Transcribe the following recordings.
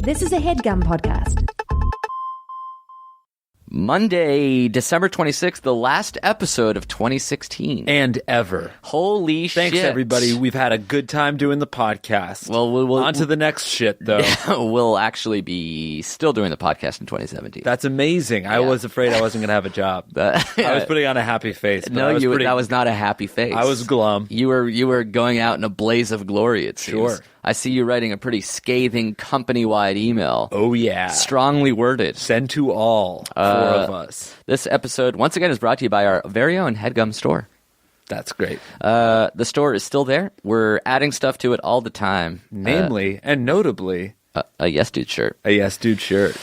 This is a HeadGum podcast. Monday, December 26th, the last episode of 2016. And ever. Holy shit. Thanks, everybody. We've had a good time doing the podcast. Well, we'll on to the next shit, though. We'll actually be still doing the podcast in 2017. That's amazing. I was afraid I wasn't going to have a job. I was putting on a happy face. But No, that was not a happy face. I was glum. You were going out in a blaze of glory, it seems. Sure. I see you writing a pretty scathing company-wide email. Oh, yeah. Strongly worded. Send to all four of us. This episode, once again, is brought to you by our very own HeadGum Store. That's great. The store is still there. We're adding stuff to it all the time. Namely, and notably... a Yes Dude shirt. A Yes Dude shirt.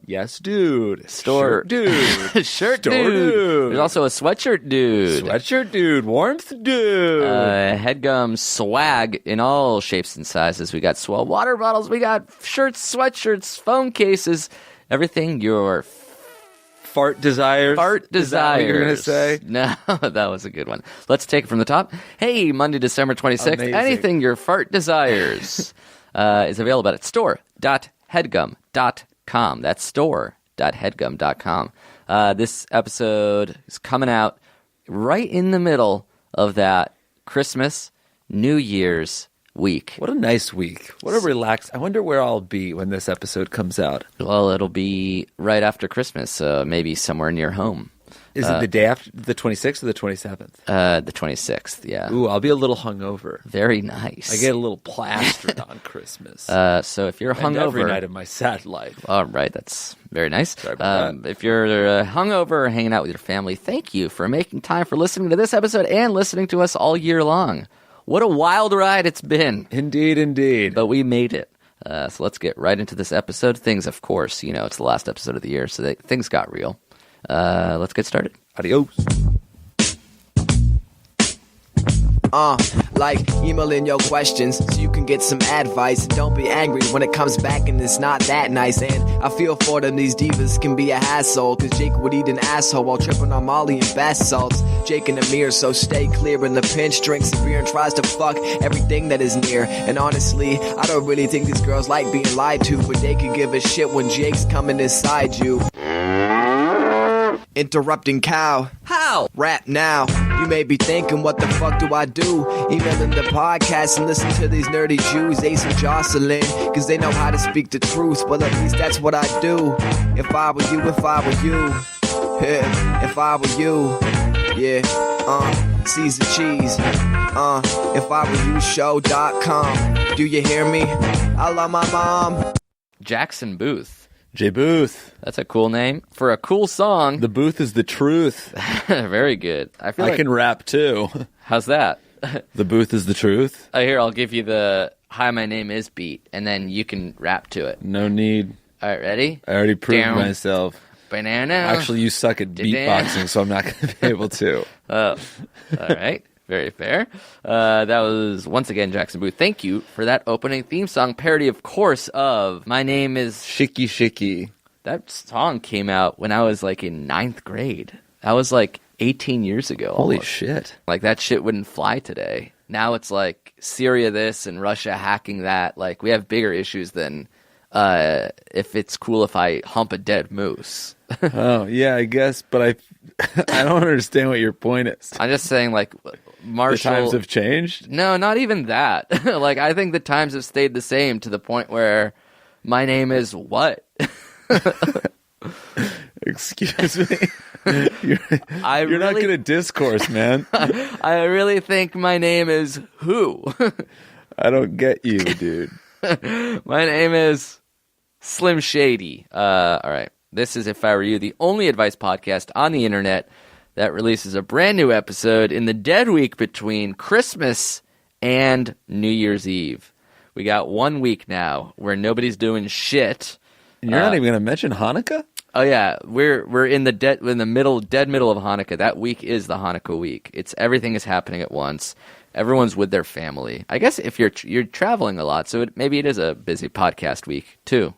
Yes Dude. Store. Shirt Dude. Shirt Store dude. There's also a Sweatshirt Dude. Sweatshirt Dude. Warmth Dude. HeadGum swag in all shapes and sizes. We got swell water bottles. We got shirts, sweatshirts, phone cases. Everything your Fart desires. Fart desires. Is that what you're going to say? No, that was a good one. Let's take it from the top. Hey, Monday, December 26th. Amazing. Anything your fart desires is available at store.headgum.com. That's store.headgum.com. This episode is coming out right in the middle of that Christmas, New Year's week. What a nice week. What a relaxed... I wonder where I'll be when this episode comes out. Well, it'll be right after Christmas, maybe somewhere near home. Is it the day after, the 26th or the 27th? The 26th, yeah. Ooh, I'll be a little hungover. Very nice. I get a little plastered on Christmas. So if you're and hungover... every night of my sad life. All right, that's very nice. Sorry about that. If you're hungover or hanging out with your family, thank you for making time for listening to this episode and listening to us all year long. What a wild ride it's been. Indeed, indeed. But we made it. So let's get right into this episode. Things, of course, it's the last episode of the year, so things got real. Let's get started. Adios. Like emailing your questions so you can get some advice. Don't be angry when it comes back and it's not that nice. And I feel for them, these divas can be a hassle, cause Jake would eat an asshole while tripping on Molly and bath salts. Jake in the mirror, so stay clear in the pinch, drinks beer and tries to fuck everything that is near. And honestly, I don't really think these girls like being lied to, but they can give a shit when Jake's coming inside you. Interrupting cow. How? Rap now. You may be thinking, what the fuck do I do? Emailing the podcast and listen to these nerdy Jews, Ace and Jocelyn, cause they know how to speak the truth. Well, at least that's what I do. If I were you, if I were you, yeah, if I were you, yeah, Caesar cheese, if I were you, show.com. Do you hear me? I love my mom. Jackson Booth. J Booth. That's a cool name for a cool song. The booth is the truth. Very good. I can rap too. How's that? The booth is the truth. Here, I'll give you the "Hi, my name is" beat, and then you can rap to it. No need. All right, ready? I already proved Down. myself. Banana. Actually, you suck at beatboxing, so I'm not going to be able to. Oh, all right. Very fair. That was, once again, Jackson Booth. Thank you for that opening theme song parody, of course, of My Name is... Shicky Shicky. That song came out when I was, in 9th grade. That was, 18 years ago. Holy almost. shit. That shit wouldn't fly today. Now it's, Syria this and Russia hacking that. We have bigger issues than if it's cool if I hump a dead moose. Oh, yeah, I guess, but I don't understand what your point is. I'm just saying, Marshall... The times have changed? No, not even that. I think the times have stayed the same to the point where my name is what? Excuse me? You're not going to discourse, man. I really think my name is who? I don't get you, dude. My name is Slim Shady. All right. This is If I Were You, the only advice podcast on the internet that releases a brand new episode in the dead week between Christmas and New Year's Eve. We got 1 week now where nobody's doing shit. And you're not even going to mention Hanukkah? Oh yeah, we're in the dead middle of Hanukkah. That week is the Hanukkah week. Everything is happening at once. Everyone's with their family. I guess if you're traveling a lot, so maybe it is a busy podcast week too.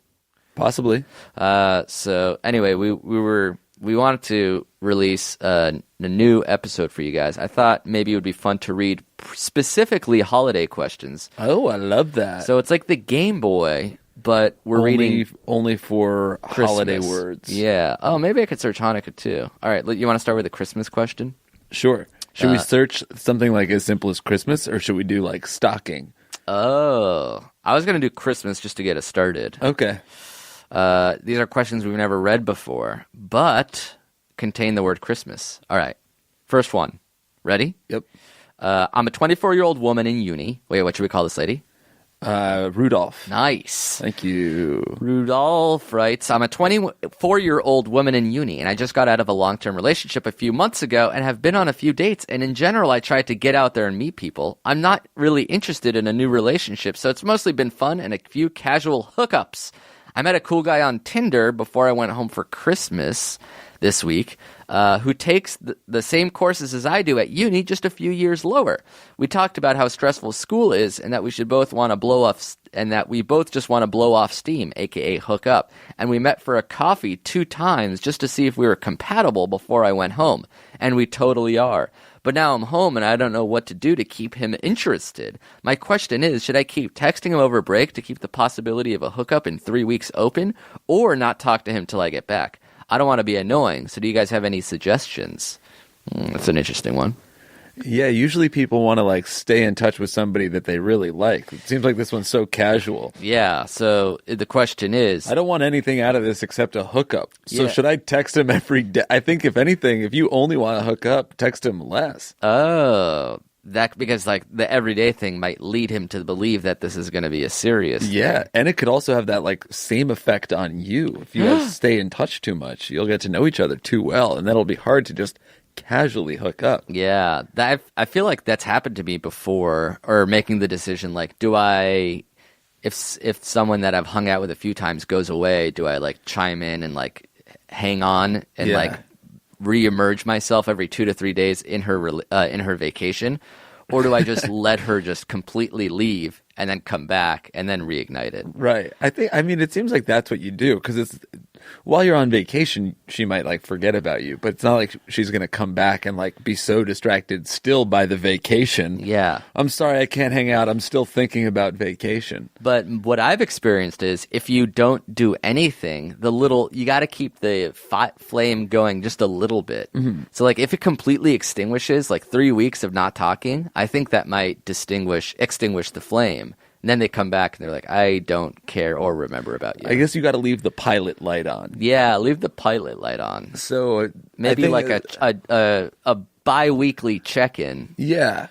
Possibly. So anyway, we wanted to release a new episode for you guys. I thought maybe it would be fun to read specifically holiday questions. Oh, I love that. So it's like the Game Boy, but we're reading only for Christmas. holiday words. Yeah. Oh, maybe I could search Hanukkah too. All right. You want to start with a Christmas question? Sure. Should we search something like as simple as Christmas, or should we do like stocking? Oh, I was going to do Christmas just to get us started. Okay. These are questions we've never read before, but contain the word Christmas. All right. First one. Ready? Yep. I'm a 24-year-old woman in uni. Wait, what should we call this lady? Rudolph. Nice. Thank you. Rudolph writes, I'm a 24-year-old woman in uni, and I just got out of a long-term relationship a few months ago and have been on a few dates, and in general, I tried to get out there and meet people. I'm not really interested in a new relationship, so it's mostly been fun and a few casual hookups. I met a cool guy on Tinder before I went home for Christmas this week, who takes the same courses as I do at uni, just a few years lower. We talked about how stressful school is, and that we should both want to blow off, and that we both just want to blow off steam, aka hook up. And we met for a coffee 2 times just to see if we were compatible before I went home, and we totally are. But now I'm home and I don't know what to do to keep him interested. My question is, should I keep texting him over break to keep the possibility of a hookup in 3 weeks open, or not talk to him till I get back? I don't want to be annoying, so do you guys have any suggestions? That's an interesting one. Yeah, usually people want to like stay in touch with somebody that they really like. It seems like this one's so casual. Yeah, so the question is... I don't want anything out of this except a hookup. So Yeah. should I text him every day? I think if anything, if you only want to hook up, text him less. Oh, that because like the everyday thing might lead him to believe that this is going to be a serious Yeah, thing. and it could also have that like same effect on you. If you guys stay in touch too much, you'll get to know each other too well, and that'll be hard to just casually hook up. Yeah, I feel like that's happened to me before, or making the decision like, do I, if someone that I've hung out with a few times goes away, do I like chime in and like hang on and Yeah. like re-emerge myself every 2 to 3 days in her vacation, or do I just let her just completely leave and then come back and then reignite it? Right. I mean, it seems like that's what you do, because it's while you're on vacation, she might like forget about you, but it's not like she's going to come back and like be so distracted still by the vacation. Yeah. I'm sorry, I can't hang out. I'm still thinking about vacation. But what I've experienced is if you don't do anything, you got to keep the flame going just a little bit. Mm-hmm. So like if it completely extinguishes, like 3 weeks of not talking, I think that might extinguish the flame. And then they come back and they're like, I don't care or remember about you. I guess you got to leave the pilot light on. Yeah, leave the pilot light on. So Maybe like a bi-weekly check-in. Yeah.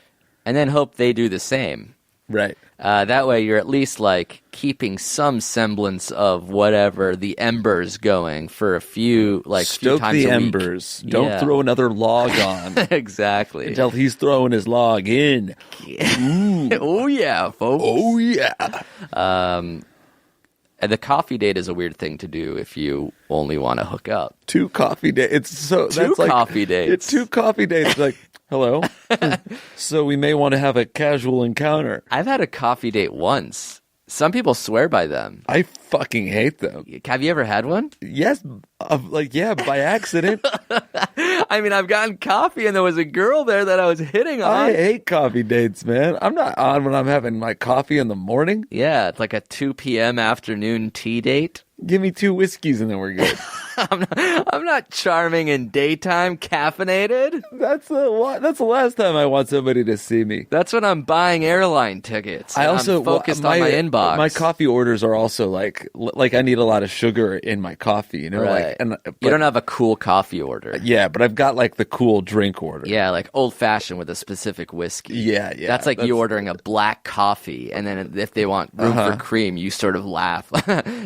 And then hope they do the same. Right. That way you're at least like keeping some semblance of whatever the embers going for a few Stoke times the a week. embers. Don't Yeah. throw another log on Exactly. until he's throwing his log in. Oh yeah, folks. Oh yeah. And the coffee date is a weird thing to do if you only want to hook up. 2 coffee dates. It's so that's like coffee dates. It's 2 coffee dates. Like, hello. So we may want to have a casual encounter. I've had a coffee date once. Some people swear by them. I fucking hate them. Have you ever had one? Yes, by accident. I mean, I've gotten coffee and there was a girl there that I was hitting on. I hate coffee dates, man. I'm not on when I'm having my coffee in the morning. Yeah, it's like a 2 p.m. afternoon tea date. Give me 2 whiskeys and then we're good. I'm not charming in daytime, caffeinated. That's the last time I want somebody to see me. That's when I'm buying airline tickets. I also I'm focused on my inbox. My coffee orders are also like I need a lot of sugar in my coffee, you know, Right. like You don't have a cool coffee order. Yeah, but I've got like the cool drink order. Yeah, like old fashioned with a specific whiskey. Yeah. That's like you ordering a black coffee, and then if they want room for cream, you sort of laugh.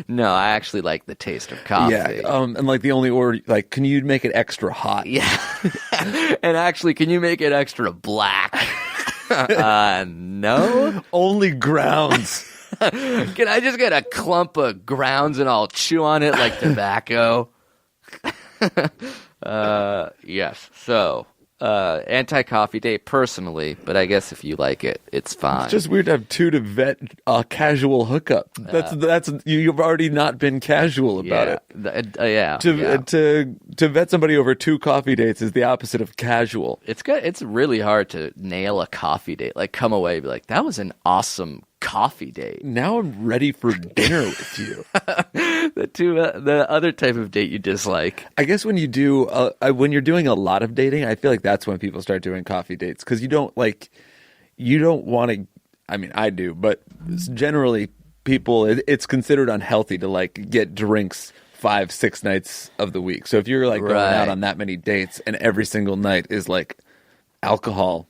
No, I actually like the taste of coffee. Yeah, and like the only order, like, can you make it extra hot? Yeah. And actually, can you make it extra black? No. Only grounds. Can I just get a clump of grounds and I'll chew on it like tobacco? Yes. So, anti-coffee date personally, but I guess if you like it, it's fine. It's just weird to have 2 to vet a casual hookup. That's you've already not been casual about it. Yeah. To vet somebody over 2 coffee dates is the opposite of casual. It's good. It's really hard to nail a coffee date. Like come away and be like, that was an awesome coffee date. Now I'm ready for dinner with you. The other type of date you dislike. I guess when you do, when you're doing a lot of dating, I feel like that's when people start doing coffee dates because you don't want to. I mean, I do, but generally, people it's considered unhealthy to like get drinks 5-6 nights of the week. So if you're like going out on that many dates and every single night is like alcohol.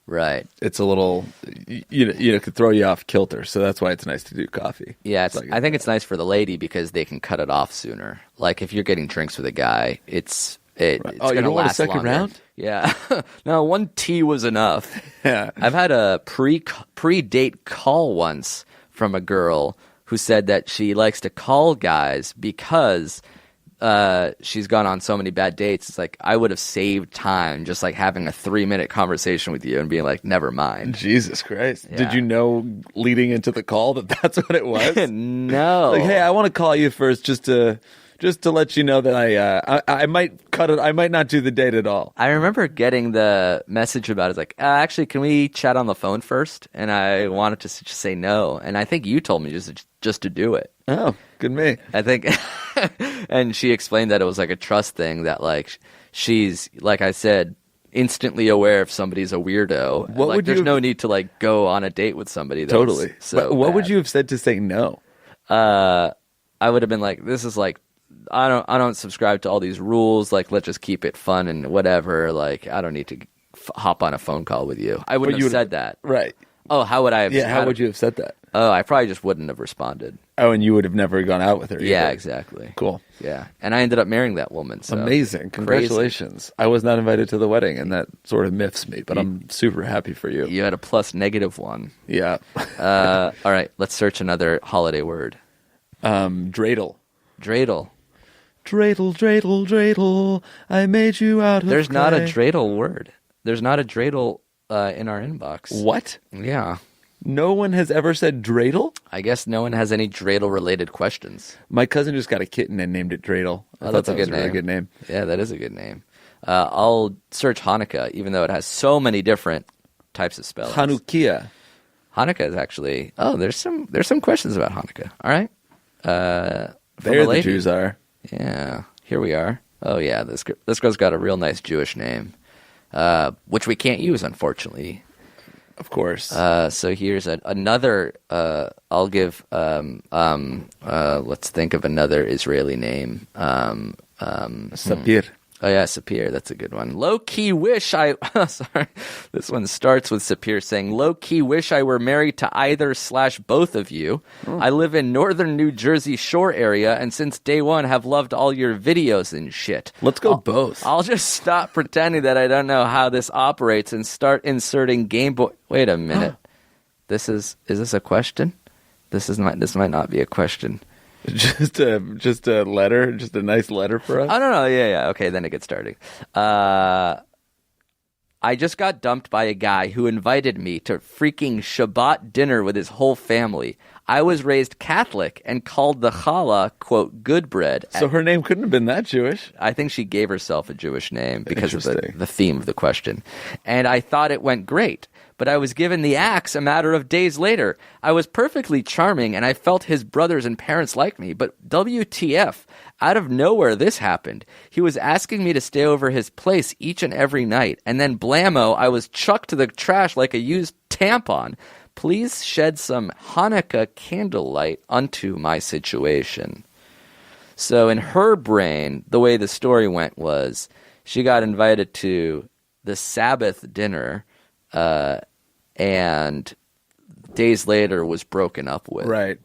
Right. It's a little, could throw you off kilter. So that's why it's nice to do coffee. Yeah, I think it's nice for the lady because they can cut it off sooner. Like if you're getting drinks with a guy, it's going to last you don't want a second longer. round? Yeah. No, one tea was enough. Yeah. I've had a pre-date call once from a girl who said that she likes to call guys because she's gone on so many bad dates. It's like, I would have saved time just like having a 3-minute conversation with you and being like, never mind. Jesus Christ. Yeah. Did you know leading into the call that that's what it was? No. Like, hey, I want to call you first just to let you know that I might cut it. I might not do the date at all. I remember getting the message about it. It's like, actually, can we chat on the phone first? And I wanted to just say no. And I think you told me just to do it. Oh, good me. I think, and she explained that it was like a trust thing that like she's, like I said, instantly aware if somebody's a weirdo. There's no need to like go on a date with somebody. Totally. So what would you have said to say no? I would have been like, this is like, I don't subscribe to all these rules. Like, let's just keep it fun and whatever. Like, I don't need to hop on a phone call with you. I wouldn't have said that. Right. Oh, how would I have? Yeah, how would you have said that? Oh, I probably just wouldn't have responded. Oh, and you would have never gone out with her either. Yeah, exactly. Cool. Yeah, and I ended up marrying that woman. So. Amazing. Congratulations. Crazy. I was not invited to the wedding, and that sort of miffs me, but I'm super happy for you. You had a +1. Yeah. All right, let's search another holiday word. Dreidel. Dreidel. Dreidel, dreidel, dreidel, I made you out of There's clay. not a dreidel word. There's not a dreidel in our inbox. What? Yeah. No one has ever said dreidel? I guess no one has any dreidel-related questions. My cousin just got a kitten and named it Dreidel. I thought that's that a good was a really good name. Yeah, that is a good name. I'll search Hanukkah, even though it has so many different types of spellings. Hanukkah. Hanukkah is actually... Oh, there's some questions about Hanukkah. All right. There the Jews are. Yeah, here we are. Oh, yeah, this girl's got a real nice Jewish name, which we can't use, unfortunately. Of course. So here's another. I'll give. Let's think of another Israeli name. Sapir. Oh yeah, Sapir. That's a good one. Low key wish I. Sorry, this one starts with Sapir saying, "Low key wish I were married to either/both of you. I live in northern New Jersey Shore area, and since day one have loved all your videos and shit. Let's go both. I'll just stop pretending that I don't know how this operates and start inserting Game Boy." Wait a minute. Is this a question? This might not be a question. Just a letter, just a nice letter for us. I don't know. Yeah. Okay, then it gets started. I just got dumped by a guy who invited me to freaking Shabbat dinner with his whole family. I was raised Catholic and called the challah, quote, good bread. So her name couldn't have been that Jewish. I think she gave herself a Jewish name because of the theme of the question. And I thought it went great. But I was given the axe a matter of days later. I was perfectly charming, and I felt his brothers and parents liked me. But WTF, out of nowhere this happened. He was asking me to stay over his place each and every night. And then blammo, I was chucked to the trash like a used tampon. Please shed some Hanukkah candlelight onto my situation. So in her brain, the way the story went was she got invited to the Sabbath dinner, and days later was broken up with. Right.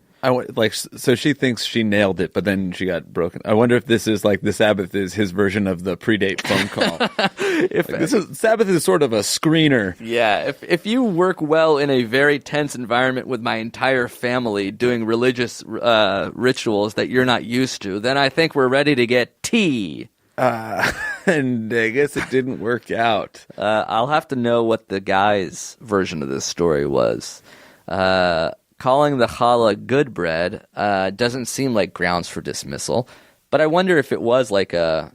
So she thinks she nailed it, but then she got broken. I wonder if this is like the Sabbath is his version of the predate phone call. Sabbath is sort of a screener. Yeah. If you work well in a very tense environment with my entire family doing religious rituals that you're not used to, then I think we're ready to get tea. And I guess it didn't work out. I'll have to know what the guy's version of this story was. Calling the challah good bread doesn't seem like grounds for dismissal, but I wonder if it was like a,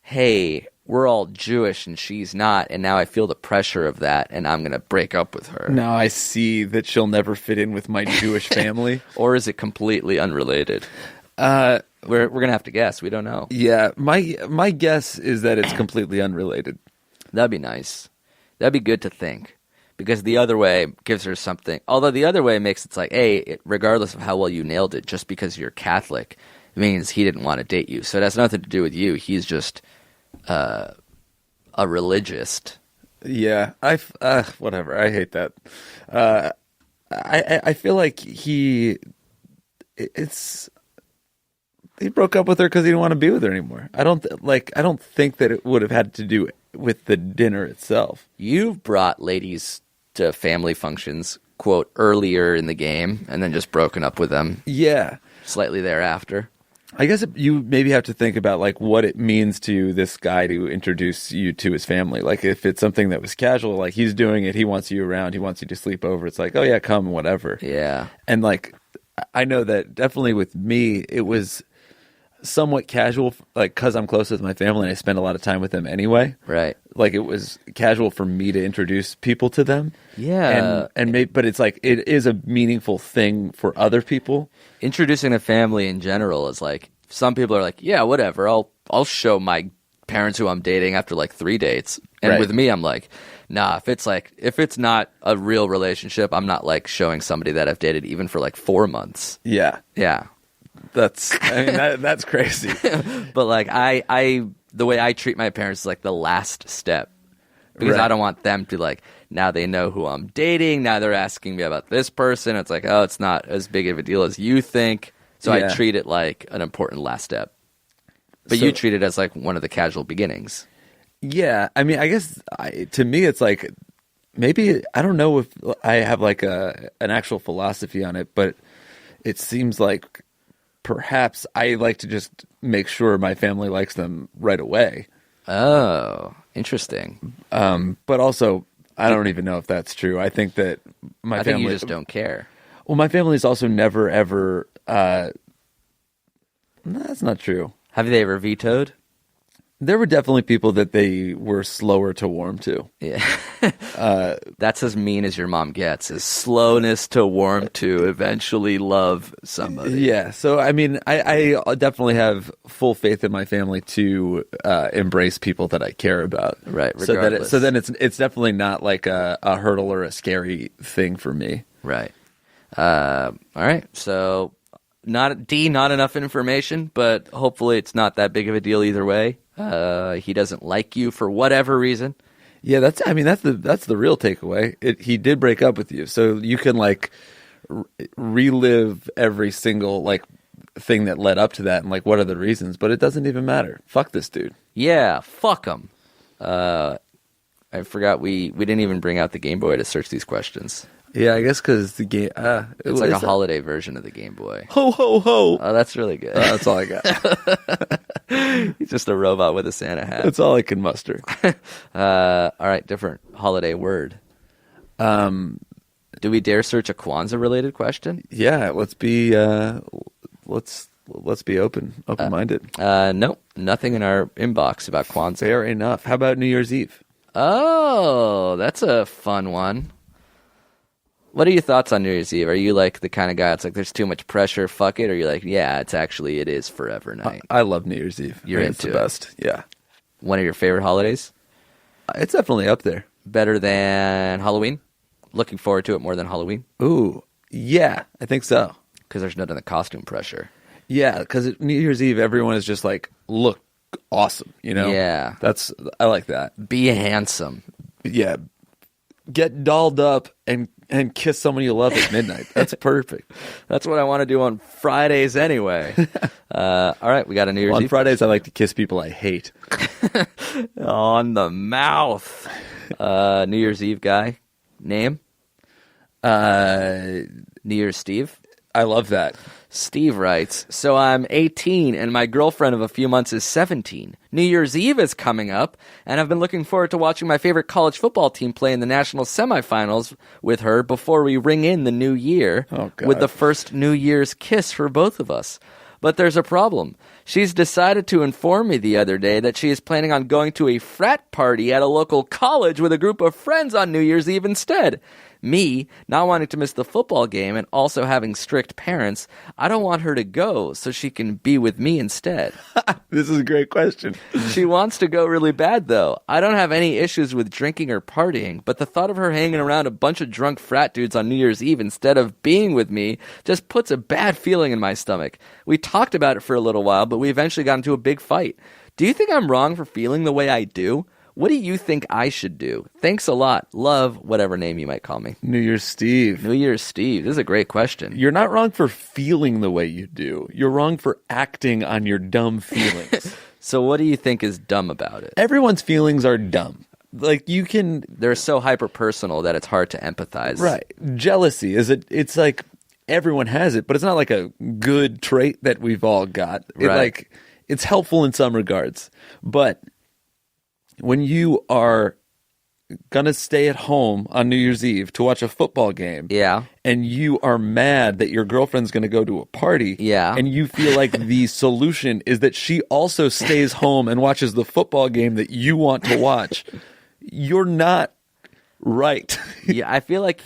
hey, we're all Jewish and she's not, and now I feel the pressure of that, and I'm going to break up with her. Now I see that she'll never fit in with my Jewish family. Or is it completely unrelated? We're going to have to guess. We don't know. Yeah, my guess is that it's completely unrelated. That'd be nice. That'd be good to think. Because the other way gives her something. Although the other way makes it like, hey, regardless of how well you nailed it, just because you're Catholic, it means he didn't want to date you. So it has nothing to do with you. He's just a religist. Yeah, whatever. I hate that. I feel like he broke up with her because he didn't want to be with her anymore. I don't think that it would have had to do with the dinner itself. You've brought ladies to family functions, quote, earlier in the game, and then just broken up with them. Yeah. Slightly thereafter. I guess you maybe have to think about like what it means to this guy to introduce you to his family. Like if it's something that was casual, like he's doing it, he wants you around, he wants you to sleep over. It's like, oh yeah, come, whatever. Yeah. And like, I know that definitely with me, it was somewhat casual, like because I'm close with my family and I spend a lot of time with them anyway. Right. Like it was casual for me to introduce people to them. Yeah. But it's like it is a meaningful thing for other people. Introducing a family in general is like, some people are like, yeah, whatever. I'll show my parents who I'm dating after like 3 dates. And Right. with me, I'm like, nah, if it's not a real relationship, I'm not like showing somebody that I've dated even for like 4 months. Yeah. Yeah. That's crazy. But like the way I treat my parents is like the last step, because Right. I don't want them to like, now they know who I'm dating. Now they're asking me about this person. It's like, oh, it's not as big of a deal as you think. So Yeah. I treat it like an important last step. But So- you treat it as like one of the casual beginnings. Yeah. I mean, I guess to me, it's like maybe I don't know if I have like an actual philosophy on it, but it seems like perhaps I like to just make sure my family likes them right away. Oh, interesting. But also, I don't even know if that's true. I think that my I family think you just don't care. Well, my family's also never ever. That's not true. Have they ever vetoed? There were definitely people that they were slower to warm to. Yeah. That's as mean as your mom gets, is slowness to warm to eventually love somebody. Yeah. So, I mean, I definitely have full faith in my family to embrace people that I care about. Right. So then it's definitely not like a hurdle or a scary thing for me. Right. All right. So not enough information, but hopefully it's not that big of a deal either way. He doesn't like you for whatever reason. Yeah, that's the real takeaway. He did break up with you, so you can like relive every single like thing that led up to that and like what are the reasons, but it doesn't even matter. Fuck this dude. Yeah, fuck him. I forgot we didn't even bring out the Game Boy to search these questions. Yeah, I guess because the game It's like a holiday version of the Game Boy. Ho ho ho. Oh, that's really good. That's all I got. He's just a robot with a Santa hat. That's all I can muster. All right, different holiday word. Do we dare search a Kwanzaa-related question? Yeah, let's be open-minded. Nope, nothing in our inbox about Kwanzaa. Fair enough. How about New Year's Eve? Oh, that's a fun one. What are your thoughts on New Year's Eve? Are you like the kind of guy that's like, there's too much pressure, fuck it? Or you're like, yeah, it is forever night? I love New Year's Eve. You're It's into the it. best. Yeah. One of your favorite holidays? It's definitely up there. Better than Halloween? Looking forward to it more than Halloween? Ooh, yeah, I think so. Because there's none of the costume pressure. Yeah, because New Year's Eve, everyone is just like, look awesome, you know? Yeah. I like that. Be handsome. Yeah. Get dolled up and kiss someone you love at midnight. That's perfect. That's what I want to do on Fridays anyway. All right, we got a New Year's On Eve. Fridays, I like to kiss people I hate. On the mouth. New Year's Eve guy. Name? New Year's Steve? I love that. Steve writes, so I'm 18 and my girlfriend of a few months is 17. New Year's Eve is coming up, and I've been looking forward to watching my favorite college football team play in the national semifinals with her before we ring in the new year Oh, God. with the first New Year's kiss for both of us. But there's a problem. She's decided to inform me the other day that she is planning on going to a frat party at a local college with a group of friends on New Year's Eve instead. Me, not wanting to miss the football game and also having strict parents, I don't want her to go so she can be with me instead. This is a great question. She wants to go really bad, though. I don't have any issues with drinking or partying, but the thought of her hanging around a bunch of drunk frat dudes on New Year's Eve instead of being with me just puts a bad feeling in my stomach. We talked about it for a little while, but we eventually got into a big fight. Do you think I'm wrong for feeling the way I do? What do you think I should do? Thanks a lot. Love, whatever name you might call me. New Year's Steve. New Year's Steve. This is a great question. You're not wrong for feeling the way you do. You're wrong for acting on your dumb feelings. So what do you think is dumb about it? Everyone's feelings are dumb. Like They're so hyper-personal that it's hard to empathize. Right. Jealousy it's like everyone has it, but it's not like a good trait that we've all got. Right. It's helpful in some regards, but when you are gonna stay at home on New Year's Eve to watch a football game, Yeah. and you are mad that your girlfriend's gonna go to a party, Yeah. and you feel like the solution is that she also stays home and watches the football game that you want to watch, you're not right. Yeah, I feel like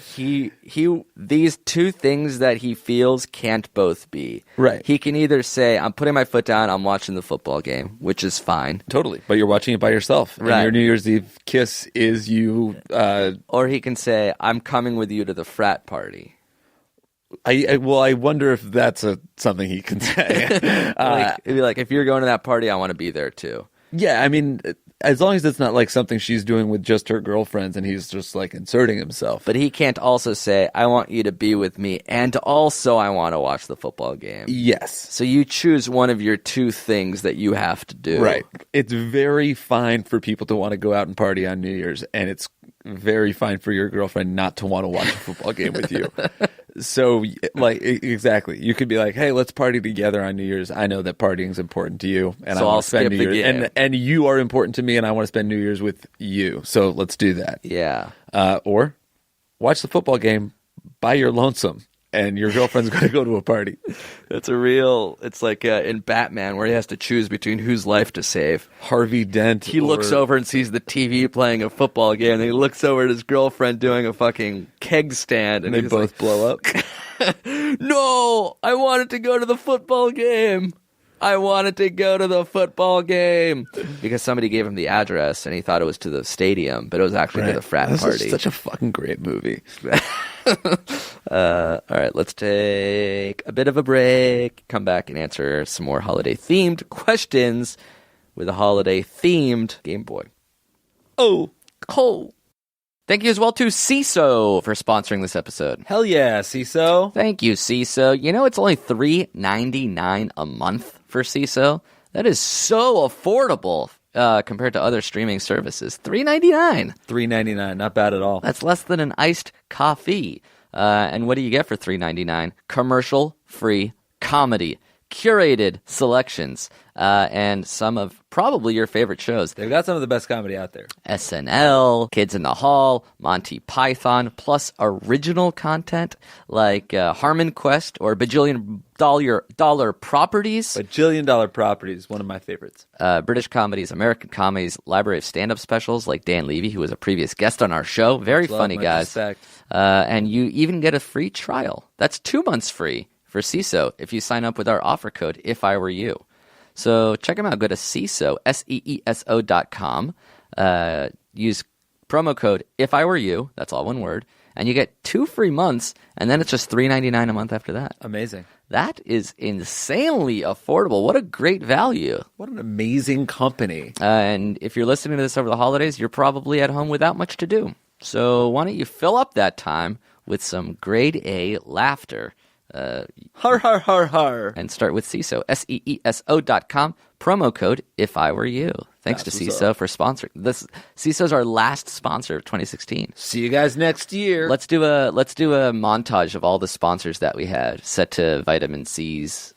these two things that he feels can't both be. Right. He can either say, I'm putting my foot down, I'm watching the football game, which is fine. Totally. But you're watching it by yourself. Right. And your New Year's Eve kiss is you. Or he can say, I'm coming with you to the frat party. I wonder if that's something he can say. It'd be like, if you're going to that party, I want to be there too. Yeah, I mean, as long as it's not like something she's doing with just her girlfriends and he's just like inserting himself. But he can't also say, I want you to be with me, and also I want to watch the football game. Yes. So you choose one of your two things that you have to do. Right. It's very fine for people to want to go out and party on New Year's, and it's very fine for your girlfriend not to want to watch a football game with you. So, exactly. You could be like, hey, let's party together on New Year's. I know that partying is important to you, and So I want I'll to spend skip New the Year's. game. And you are important to me, and I want to spend New Year's with you. So let's do that. Yeah. Or watch the football game by your lonesome, and your girlfriend's going to go to a party. It's like in Batman where he has to choose between whose life to save. Harvey Dent. He looks over and sees the TV playing a football game, and he looks over at his girlfriend doing a fucking keg stand, and they both blow up. No, I wanted to go to the football game. I wanted to go to the football game because somebody gave him the address and he thought it was to the stadium, but it was actually to the frat party. This is such a fucking great movie. All right, let's take a bit of a break, come back and answer some more holiday-themed questions with a holiday-themed Game Boy. Oh. Thank you as well to Seeso for sponsoring this episode. Hell yeah, Seeso. Thank you, Seeso. You know, it's only $3.99 a month for Seeso. That is so affordable compared to other streaming services. $3.99. $3.99, not bad at all. That's less than an iced coffee. And what do you get for $3.99? Commercial-free comedy, curated selections, and some of probably your favorite shows. They've got some of the best comedy out there. SNL, Kids in the Hall, Monty Python, plus original content like Harmon Quest or Bajillion Dollar Properties. Bajillion Dollar Properties, one of my favorites. British comedies, American comedies, library of stand-up specials like Dan Levy, who was a previous guest on our show. Very funny, guys. And you even get a free trial. That's 2 months free for Seeso if you sign up with our offer code, If I Were You. So check them out. Go to Seeso, SEESO.com. Use promo code If I Were You. That's all one word. And you get 2 free months, and then it's just $3.99 a month after that. Amazing. That is insanely affordable. What a great value. What an amazing company. And if you're listening to this over the holidays, you're probably at home without much to do. So why don't you fill up that time with some grade A laughter. Har, har, har, har. And start with Seeso, SEESO.com, promo code If I Were You. Thanks to Seeso for sponsoring this. Seeso's our last sponsor of 2016. See you guys next year. Let's do a montage of all the sponsors that we had set to Vitamin C's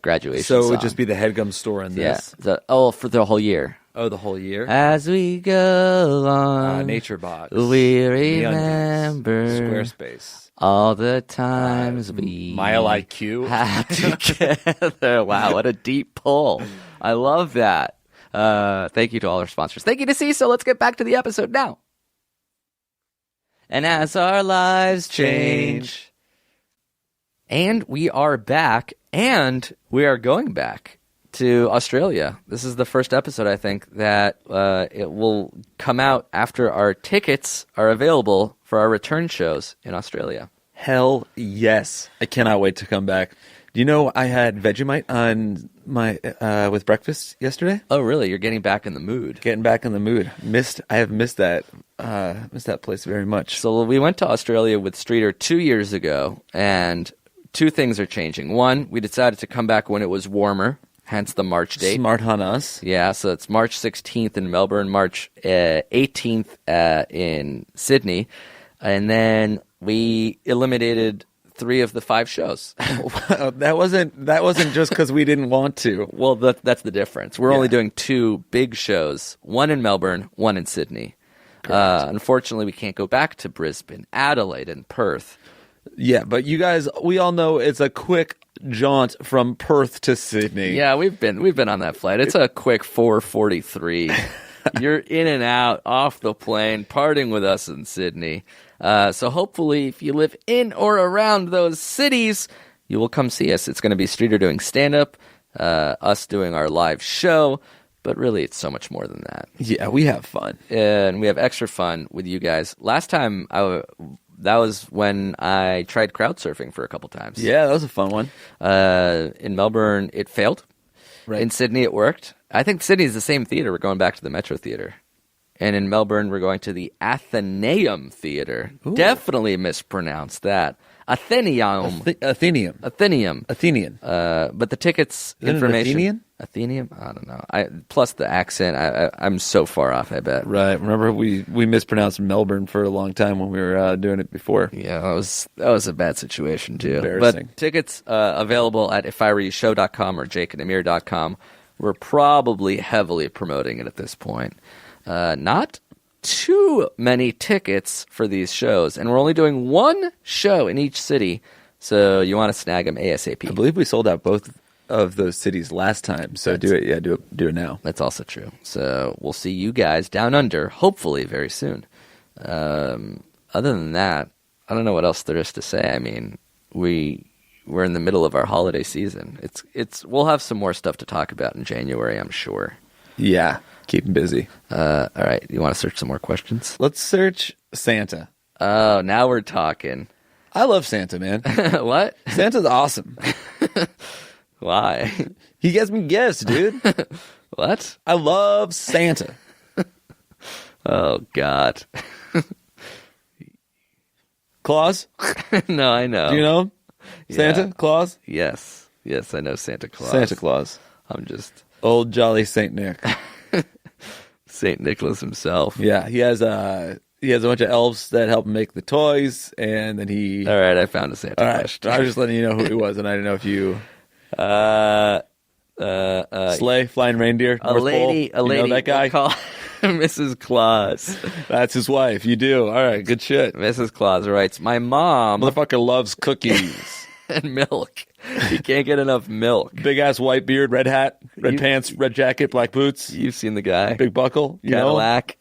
graduation So it would song. just be the HeadGum Store and this. Yeah. For the whole year. Oh, the whole year? As we go along, Nature Box. we MeUndies, remember Squarespace. all the times we Mile IQ. had together. Wow, what a deep pull. I love that. Thank you to all our sponsors. Thank you to Seeso. Let's get back to the episode now. And as our lives change, and we are back, and we are going back to Australia. This is the first episode, I think, that it will come out after our tickets are available for our return shows in Australia. Hell yes. I cannot wait to come back. Do you know I had Vegemite on my with breakfast yesterday? Oh, really? You're getting back in the mood. Getting back in the mood. I have missed that place very much. So we went to Australia with Streeter 2 years ago, and two things are changing. One, we decided to come back when it was warmer, hence the March date. Smart on us. Yeah, so it's March 16th in Melbourne, March 18th in Sydney, and then we eliminated 3 of the 5 shows. That wasn't just because we didn't want to. Well, that's the difference. We're only doing 2 big shows, one in Melbourne, one in Sydney. Unfortunately, we can't go back to Brisbane, Adelaide, and Perth. Yeah, but you guys, we all know it's a quick jaunt from Perth to Sydney. Yeah, we've been on that flight. It's a quick 4:43. You're in and out off the plane, partying with us in Sydney. So hopefully, if you live in or around those cities, you will come see us. It's going to be Streeter doing stand-up, us doing our live show, but really it's so much more than that. Yeah, we have fun. And we have extra fun with you guys. Last time, that was when I tried crowd surfing for a couple times. Yeah, that was a fun one. In Melbourne, it failed. Right. In Sydney, it worked. I think Sydney is the same theater. We're going back to the Metro Theater. And in Melbourne, we're going to the Athenaeum Theater. Ooh. Definitely mispronounced that. Athenaeum. Athenaeum. Athenian. But the tickets Isn't it information. Athenian? Athenium? I don't know. Plus the accent. I'm so far off, I bet. Right. Remember, we mispronounced Melbourne for a long time when we were doing it before. Yeah, that was a bad situation, too. Embarrassing. But tickets available at ifIwereYouShow.com or jakeandamir.com. We're probably heavily promoting it at this point. Not too many tickets for these shows, and we're only doing 1 show in each city, so you want to snag them ASAP. I believe we sold out both of those cities last time, so do it now. That's also true. So we'll see you guys down under, hopefully very soon. Other than that, I don't know what else there is to say. I mean, we're in the middle of our holiday season. We'll have some more stuff to talk about in January, I'm sure. Yeah, keep them busy. All right, you want to search some more questions? Let's search Santa. Oh, now we're talking. I love Santa, man. What? Santa's awesome. Why? He gets me gifts, dude. What? I love Santa. Oh, God. Claus? No, I know. Do you know him? Santa? Yeah. Claus? Yes, I know Santa Claus. Santa Claus. I'm just Old jolly Saint Nick. St. Nicholas himself. Yeah, he has a bunch of elves that help him make the toys, and then he... All right, I found a Santa All right, question. I was just letting you know who he was, and I didn't know if you... Sleigh, flying reindeer, A North lady, Pole. You know that guy? we'll call Mrs. Claus. That's his wife. You do. All right, good shit. Mrs. Claus writes, my mom Motherfucker loves cookies. and milk. He can't get enough milk. Big ass white beard, red hat, red pants, red jacket, black boots, You've seen the guy. big buckle, you know? Cadillac.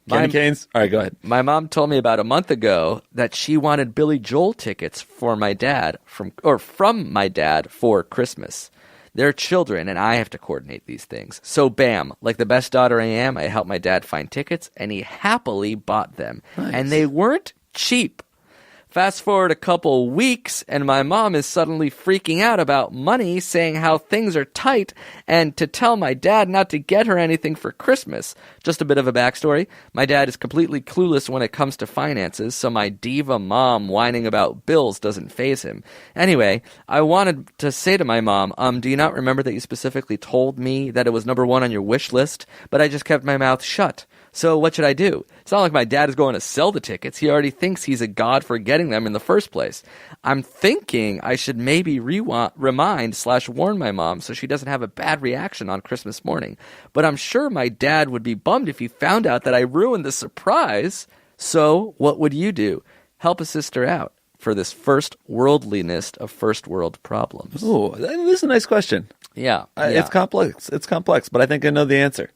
Candy canes. All right, go ahead. My mom told me about a month ago that she wanted Billy Joel tickets for my dad from my dad for Christmas. They're children, and I have to coordinate these things. So, bam, like the best daughter I am, I helped my dad find tickets, and he happily bought them. Nice. And they weren't cheap. Fast forward a couple weeks, and my mom is suddenly freaking out about money, saying how things are tight, and to tell my dad not to get her anything for Christmas. Just a bit of a backstory. My dad is completely clueless when it comes to finances, so my diva mom whining about bills doesn't faze him. Anyway, I wanted to say to my mom, do you not remember that you specifically told me that it was number 1 on your wish list? But I just kept my mouth shut. So what should I do? It's not like my dad is going to sell the tickets. He already thinks he's a god for getting them in the first place. I'm thinking I should maybe remind/warn my mom so she doesn't have a bad reaction on Christmas morning. But I'm sure my dad would be bummed if he found out that I ruined the surprise. So what would you do? Help a sister out for this first worldliness of first world problems. Oh, this is a nice question. Yeah. It's complex. It's complex, but I think I know the answer.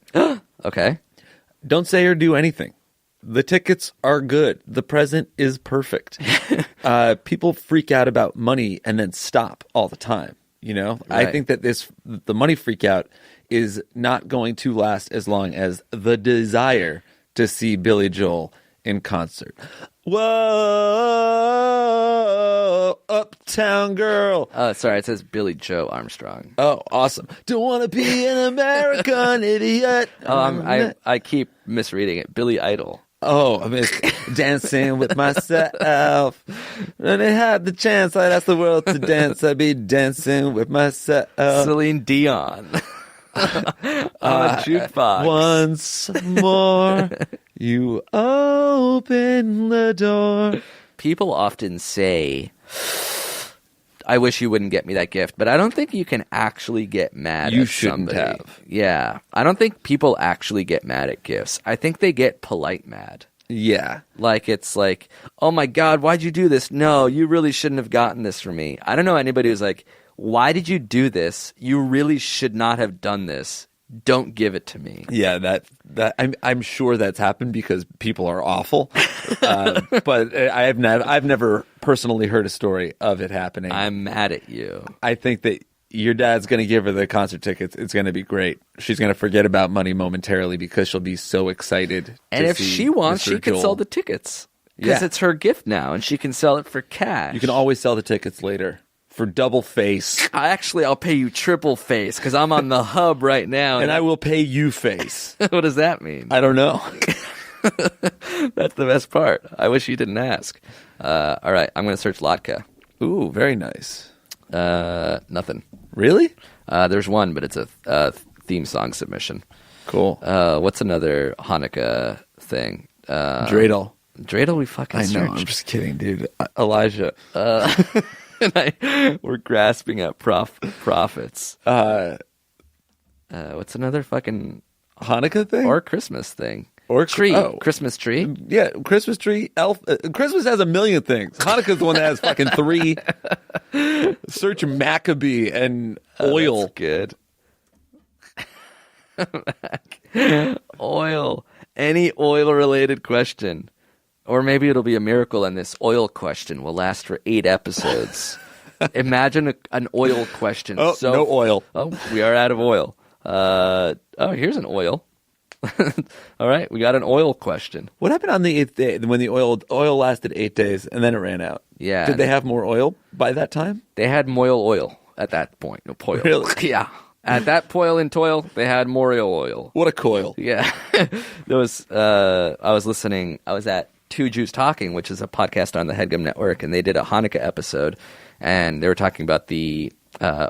Okay. Don't say or do anything. The tickets are good. The present is perfect. People freak out about money and then stop all the time. You know, Right. I think that the money freak out is not going to last as long as the desire to see Billy Joel in concert. Whoa, Uptown Girl. Sorry, it says Billy Joe Armstrong. Oh, awesome. Don't want to be an American idiot. I keep misreading it. Billy Idol. Oh, I mean, dancing with myself. When I had the chance, I'd ask the world to dance. I'd be dancing with myself. Celine Dion. On a jukebox. Once more, you open the door. People often say, I wish you wouldn't get me that gift, but I don't think you can actually get mad You at shouldn't somebody. have. Yeah. I don't think people actually get mad at gifts. I think they get polite mad. Yeah. Like, it's like, oh my God, why'd you do this? No, you really shouldn't have gotten this for me. I don't know anybody who's like, why did you do this? You really should not have done this. Don't give it to me. Yeah, that I'm sure that's happened because people are awful. But I've never personally heard a story of it happening. I'm mad at you. I think that your dad's going to give her the concert tickets. It's going to be great. She's going to forget about money momentarily because she'll be so excited. And if she wants, Mr. she can Joel. sell the tickets. Because Yeah. it's her gift now, and she can sell it for cash. You can always sell the tickets later for double face. I'll pay you triple face because I'm on the hub right now. And I will pay you face. What does that mean? I don't know. That's the best part. I wish you didn't ask. All right, I'm going to search Latka. Ooh, very nice. Nothing. Really? There's one, but it's a theme song submission. Cool. What's another Hanukkah thing? Dreidel. Dreidel, we fucking I know. searched. I'm just kidding, dude. Elijah. We're grasping at profits. What's another fucking Hanukkah thing? or Christmas thing? Or Tree. oh. Christmas tree. Yeah, Christmas tree, elf. Christmas has a million things. Hanukkah's the one that has fucking 3. Search Maccabee and oil. That's good. Oil. Any oil-related question. Or maybe it'll be a miracle and this oil question will last for 8 episodes. Imagine an oil question. Oh, no oil. Oh, we are out of oil. Here's an oil. All right, we got an oil question. What happened on the 8th day when the oil lasted 8 days and then it ran out? Yeah. Did they have more oil by that time? They had moil oil at that point. No, poil. Really? Yeah. At that poil and toil, they had more oil. What a coil. Yeah. I was at Two Jews Talking, which is a podcast on the HeadGum Network, and they did a Hanukkah episode, and they were talking about the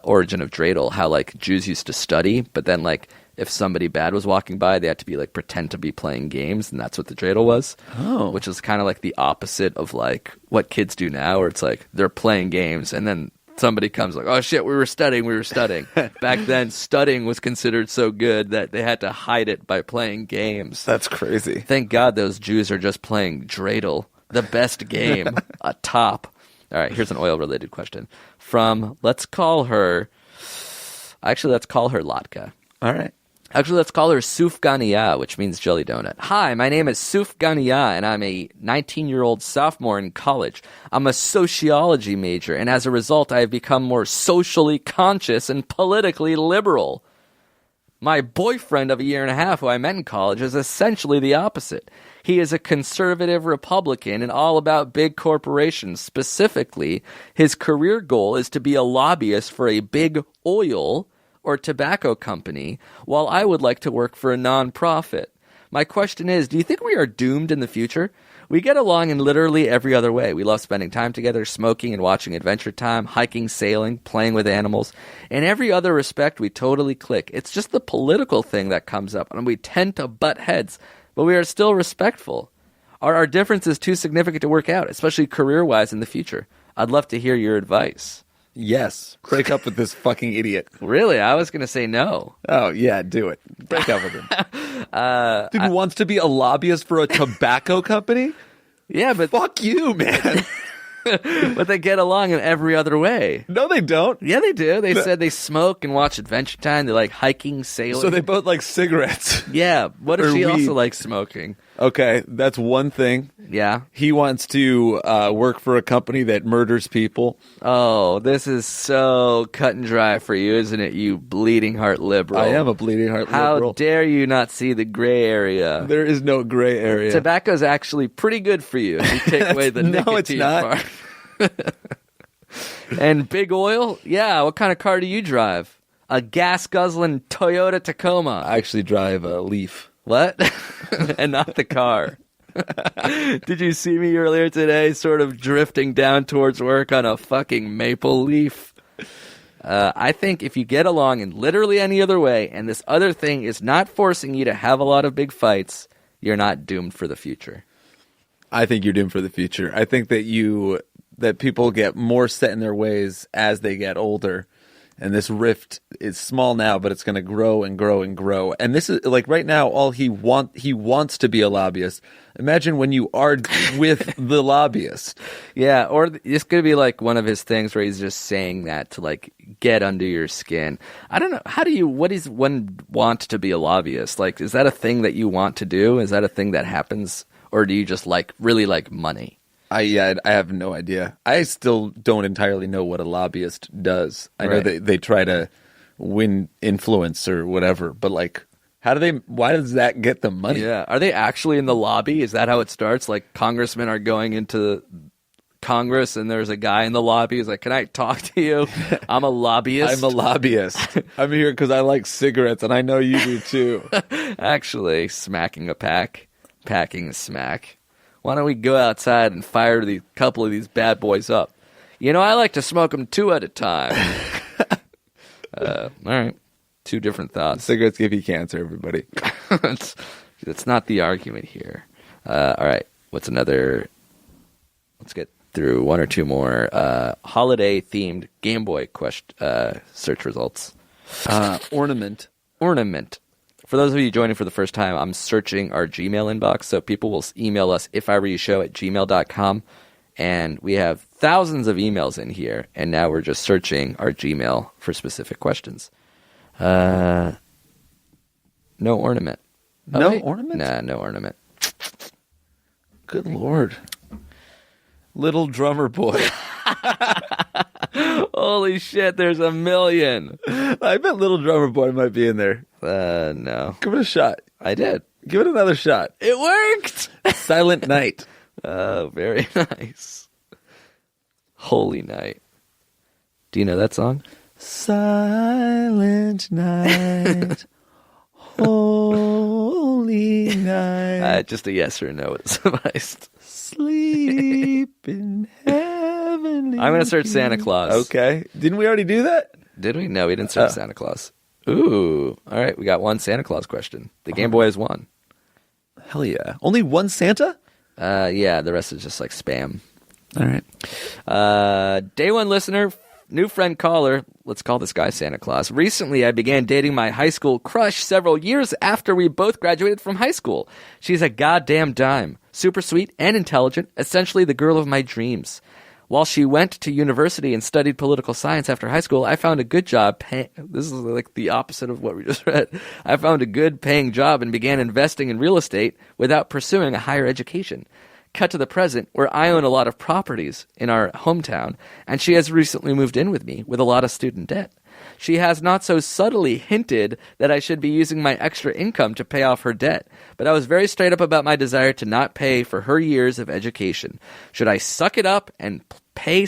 origin of dreidel, how like Jews used to study, but then like if somebody bad was walking by, they had to be like pretend to be playing games, and that's what the dreidel was. Oh. Which is kind of like the opposite of like what kids do now, where it's like they're playing games, and then somebody comes like, oh shit, we were studying. Back then, studying was considered so good that they had to hide it by playing games. That's crazy. Thank God those Jews are just playing dreidel, the best game, a top. All right, here's an oil-related question from, let's call her Latka. All right. Actually, let's call her Sufganiya, which means jelly donut. Hi, my name is Sufganiya, and I'm a 19-year-old sophomore in college. I'm a sociology major, and as a result, I have become more socially conscious and politically liberal. My boyfriend of a year and a half who I met in college is essentially the opposite. He is a conservative Republican and all about big corporations. Specifically, his career goal is to be a lobbyist for a big oil or tobacco company, while I would like to work for a nonprofit. My question is, do you think we are doomed in the future? We get along in literally every other way. We love spending time together, smoking and watching Adventure Time, hiking, sailing, playing with animals. In every other respect, we totally click. It's just the political thing that comes up, and we tend to butt heads. but we are still respectful. Are our differences too significant to work out, especially career-wise in the future? I'd love to hear your advice. Yes. Break up with this fucking idiot. Really? I was going to say no. Oh, yeah, do it. Break up with him. Dude wants to be a lobbyist for a tobacco company? Yeah, but Fuck you, man. but they get along in every other way. No, they don't. Yeah, they do. They said they smoke and watch Adventure Time. They like hiking, sailing. So they both like cigarettes. Yeah. What if Or she weed. also likes smoking? Okay, that's one thing. Yeah. He wants to work for a company that murders people. Oh, this is so cut and dry for you, isn't it, you bleeding heart liberal? I am a bleeding heart How liberal. dare you not see the gray area? There is no gray area. Tobacco's actually pretty good for you if you take away the No, nicotine it's not. part. And big oil? Yeah, what kind of car do you drive? A gas-guzzling Toyota Tacoma. I actually drive a Leaf. What? And not the car. Did you see me earlier today sort of drifting down towards work on a fucking Maple Leaf? I think if you get along in literally any other way, and this other thing is not forcing you to have a lot of big fights, you're not doomed for the future. I think you're doomed for the future. I think that people get more set in their ways as they get older. And this rift is small now, but it's going to grow and grow and grow. And this is like right now, all he wants to be a lobbyist. Imagine when you are with the lobbyist. Yeah, or it's going to be like one of his things where he's just saying that to like get under your skin. I don't know. What does one want to be a lobbyist? Like, is that a thing that you want to do? Is that a thing that happens? Or do you just really like money? I have no idea. I still don't entirely know what a lobbyist does. I know they try to win influence or whatever, but like, why does that get them money? Yeah. Are they actually in the lobby? Is that how it starts? Like congressmen are going into Congress and there's a guy in the lobby who's like, can I talk to you? I'm a lobbyist. I'm a lobbyist. I'm here because I like cigarettes and I know you do too. Actually, smacking a packing a smack. Why don't we go outside and fire a couple of these bad boys up? You know, I like to smoke them 2 at a time. All right. 2 different thoughts. Cigarettes give you cancer, everybody. That's not the argument here. All right. What's another? Let's get through 1 or 2 more holiday-themed Game Boy search results. Ornament. For those of you joining for the first time, I'm searching our Gmail inbox, so people will email us ifiwereyoushow@gmail.com, and we have thousands of emails in here, and now we're just searching our Gmail for specific questions. No ornament. No ornament? Nah, no ornament. Good Lord. Little drummer boy. Holy shit, there's a million. I bet Little Drummer Boy might be in there. No. Give it a shot. I did. Give it another shot. It worked! Silent Night. Oh, very nice. Holy Night. Do you know that song? Silent Night. Holy Night. Just a yes or no would suffice. Sleep in heavenly. I'm going to search Santa Claus. Okay. Didn't we already do that? Did we? No, we didn't search Santa Claus. Ooh. All right, we got one Santa Claus question. The Game Boy has one. Hell yeah. Only one Santa? Yeah, the rest is just like spam. All right. Day one listener, new friend caller. Let's call this guy Santa Claus. Recently, I began dating my high school crush several years after we both graduated from high school. She's a goddamn dime. Super sweet and intelligent. Essentially the girl of my dreams. While she went to university and studied political science after high school, I found a good job this is like the opposite of what we just read. I found a good paying job and began investing in real estate without pursuing a higher education. Cut to the present, where I own a lot of properties in our hometown, and she has recently moved in with me with a lot of student debt. She has not so subtly hinted that I should be using my extra income to pay off her debt, but I was very straight up about my desire to not pay for her years of education. Should I suck it up and play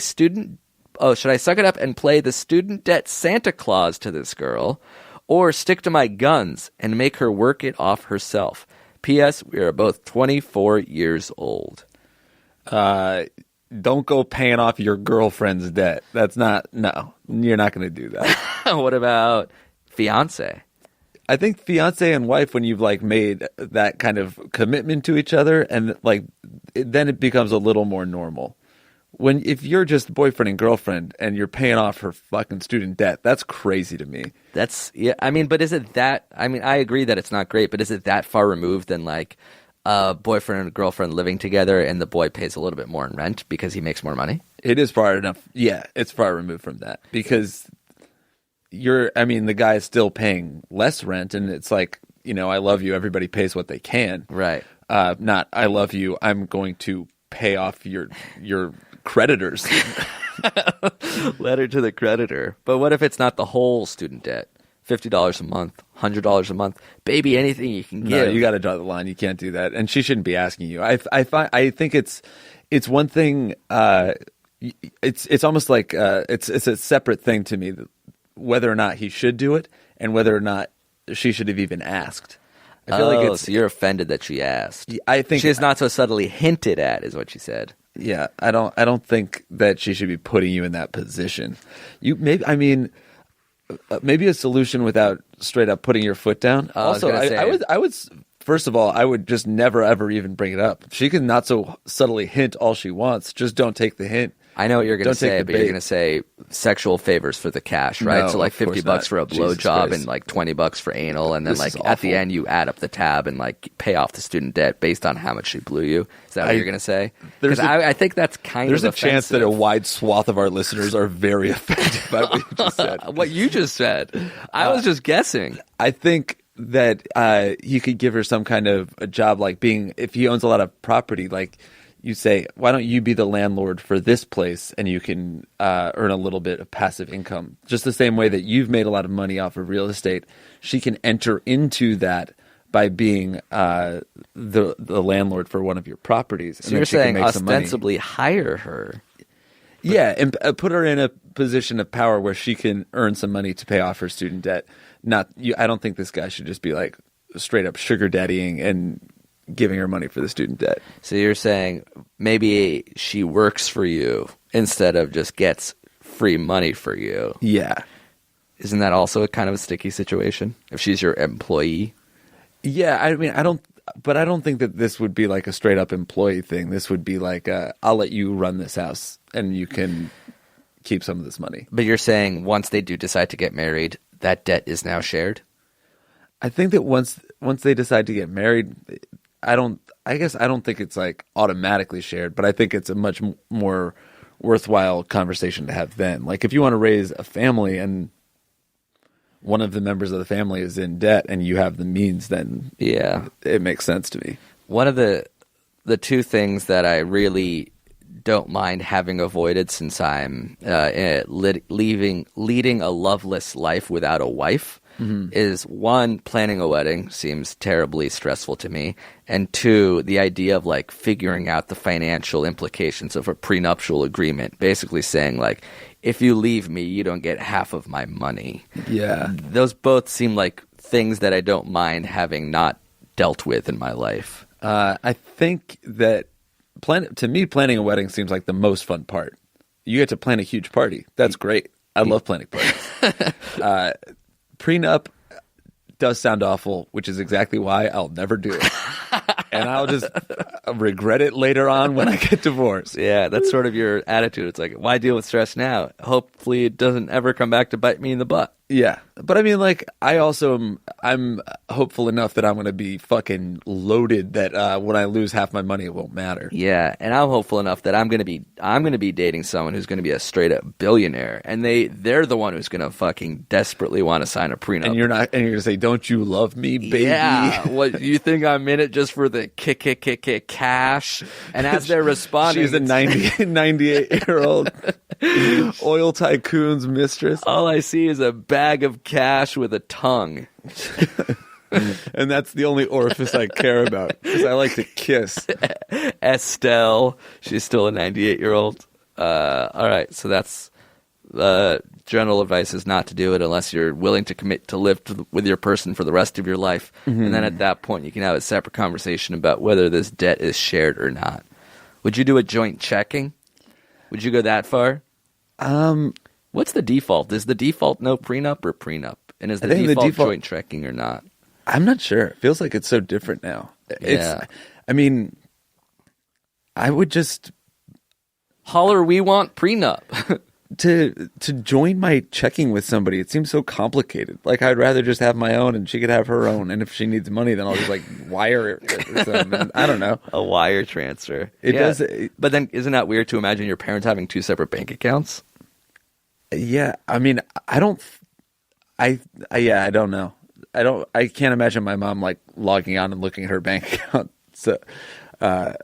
the student debt Santa Claus to this girl, or stick to my guns and make her work it off herself? P.S. We are both 24 years old. Don't go paying off your girlfriend's debt. No, you're not going to do that. What about fiance? I think fiance and wife, when you've like made that kind of commitment to each other, and like then it becomes a little more normal. If you're just boyfriend and girlfriend and you're paying off her fucking student debt, that's crazy to me. I mean, but is it that? I mean, I agree that it's not great, but is it that far removed than like a boyfriend and girlfriend living together and the boy pays a little bit more in rent because he makes more money? It is far enough. Yeah, it's far removed from that because the guy is still paying less rent, and it's like, I love you. Everybody pays what they can. Right. Not, I love you. I'm going to pay off your creditors. Letter to the creditor. But what if it's not the whole student debt? $50 a month, $100 a month, baby, anything you can give. No, you got to draw the line. You can't do that, and she shouldn't be asking you. I think it's one thing. It's almost like it's a separate thing to me, whether or not he should do it, and whether or not she should have even asked. I feel like so you're offended that she asked. I think she is not so subtly hinted at, is what she said. Yeah, I don't think that she should be putting you in that position. Maybe a solution without straight up putting your foot down. Also, I would first of all, I would just never ever even bring it up. She can not so subtly hint all she wants. Just don't take the hint. I know what you're going to say, but you're going to say sexual favors for the cash, right? No, so like $50 for a blowjob and like $20 for anal, and then like at the end you add up the tab and like pay off the student debt based on how much she blew you. Is that what you're going to say? Because I think that's there's a chance that a wide swath of our listeners are very offended by what you just said. What you just said. I was just guessing. I think that you could give her some kind of a job, like if he owns a lot of property, like you say, why don't you be the landlord for this place, and you can earn a little bit of passive income. Just the same way that you've made a lot of money off of real estate, she can enter into that by being the landlord for one of your properties. So you're saying ostensibly hire her. Yeah, and put her in a position of power where she can earn some money to pay off her student debt. I don't think this guy should just be like straight up sugar daddying and giving her money for the student debt. So you're saying maybe she works for you instead of just gets free money for you. Yeah. Isn't that also a kind of a sticky situation if she's your employee? Yeah, I mean, I don't think that this would be like a straight up employee thing. This would be like, I'll let you run this house and you can keep some of this money. But you're saying once they do decide to get married, that debt is now shared? I think that once they decide to get married, I don't think it's like automatically shared, but I think it's a much more worthwhile conversation to have then. Like if you want to raise a family and one of the members of the family is in debt and you have the means, then yeah, it makes sense to me. One of the two things that I really don't mind having avoided since I'm leading a loveless life without a wife is, one, planning a wedding seems terribly stressful to me, and two, the idea of like figuring out the financial implications of a prenuptial agreement, basically saying like, if you leave me, you don't get half of my money. Yeah. Those both seem like things that I don't mind having not dealt with in my life. I think that to me, planning a wedding seems like the most fun part. You get to plan a huge party. That's great. I love planning parties. Prenup does sound awful, which is exactly why I'll never do it. And I'll just regret it later on when I get divorced. Yeah, that's sort of your attitude. It's like, why deal with stress now? Hopefully it doesn't ever come back to bite me in the butt. Yeah. But I mean, like, I'm hopeful enough that I'm going to be fucking loaded that when I lose half my money, it won't matter. Yeah. And I'm hopeful enough that I'm going to be dating someone who's going to be a straight up billionaire. And they're the one who's going to fucking desperately want to sign a prenup. And you're going to say, don't you love me, baby? Yeah. What, you think I'm in it just for the cash? And as they're responding, she's a 98-year-old oil tycoon's mistress. All I see is a bag of cash with a tongue. And that's the only orifice I care about, because I like to kiss. Estelle, she's still a 98-year-old. All right, so that's general advice is not to do it unless you're willing to commit to live with your person for the rest of your life. Mm-hmm. And then at that point, you can have a separate conversation about whether this debt is shared or not. Would you do a joint checking? Would you go that far? What's the default? Is the default no prenup or prenup? And is I the think default joint trekking or not? I'm not sure. It feels like it's so different now. Yeah. I mean, I would just Holler, we want prenup. to join my checking with somebody. It seems so complicated. Like I'd rather just have my own, and she could have her own. And if she needs money, then I'll just like wire it. And I don't know. A wire transfer. It does. But then, isn't that weird to imagine your parents having 2 separate bank accounts? Yeah. I mean, I don't know. I can't imagine my mom like logging on and looking at her bank account. So, but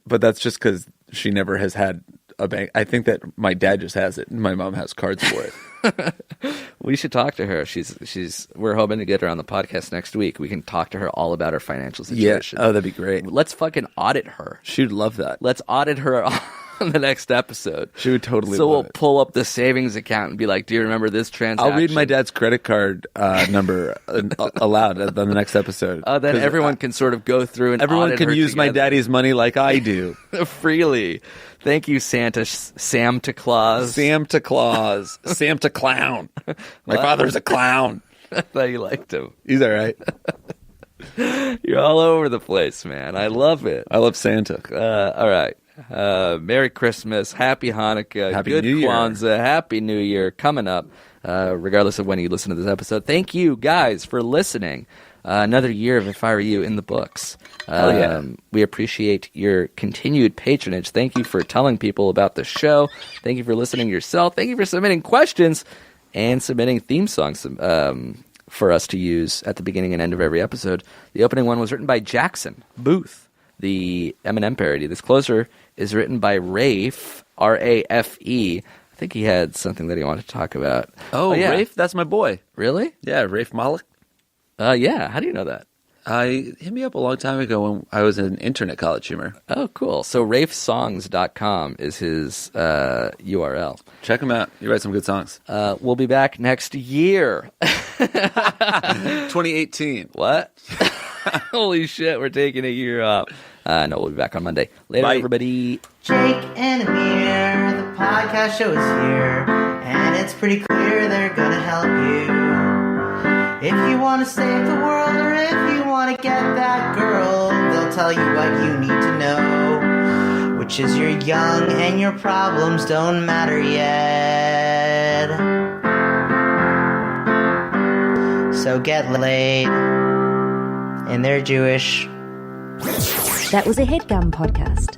that's just because she never has had a bank. I think that my dad just has it and my mom has cards for it. We should talk to her. We're hoping to get her on the podcast next week. We can talk to her all about her financial situation. Yeah. Oh, that'd be great. Let's fucking audit her. She'd love that. Let's audit her on the next episode. She would totally So love we'll it. pull up the savings account and be like, do you remember this transaction? I'll read my dad's credit card number aloud on the next episode. Then everyone can sort of go through and everyone audit can her use my together. daddy's money like I do. Freely. Thank you, Sam to Claus. Sam to Claus. Sam to Clown. My father's a clown. I thought you liked him. He's all right. You're all over the place, man. I love it. I love Santa. All right. Merry Christmas. Happy Hanukkah. Happy Good New Year. Kwanzaa. Happy New Year coming up, regardless of when you listen to this episode. Thank you, guys, for listening. Another year of If I Were You in the books. Hell yeah. We appreciate your continued patronage. Thank you for telling people about the show. Thank you for listening yourself. Thank you for submitting questions and submitting theme songs for us to use at the beginning and end of every episode. The opening one was written by Jackson Booth, the Eminem parody. This closer is written by Rafe, R-A-F-E. I think he had something that he wanted to talk about. Oh, yeah. Rafe, that's my boy. Really? Yeah, Rafe Malik. Yeah. How do you know that? He hit me up a long time ago when I was an intern at College Humor. Oh, cool. So rafesongs.com is his URL. Check him out. You write some good songs. We'll be back next year. 2018. What? Holy shit, we're taking a year off. No, we'll be back on Monday. Later, Bye. everybody. Jake and Amir, the podcast show is here, and it's pretty clear they're gonna help you. If you want to save the world, or if you want to get that girl, they'll tell you what you need to know, which is you're young and your problems don't matter yet. So get laid, and they're Jewish. That was a HeadGum podcast.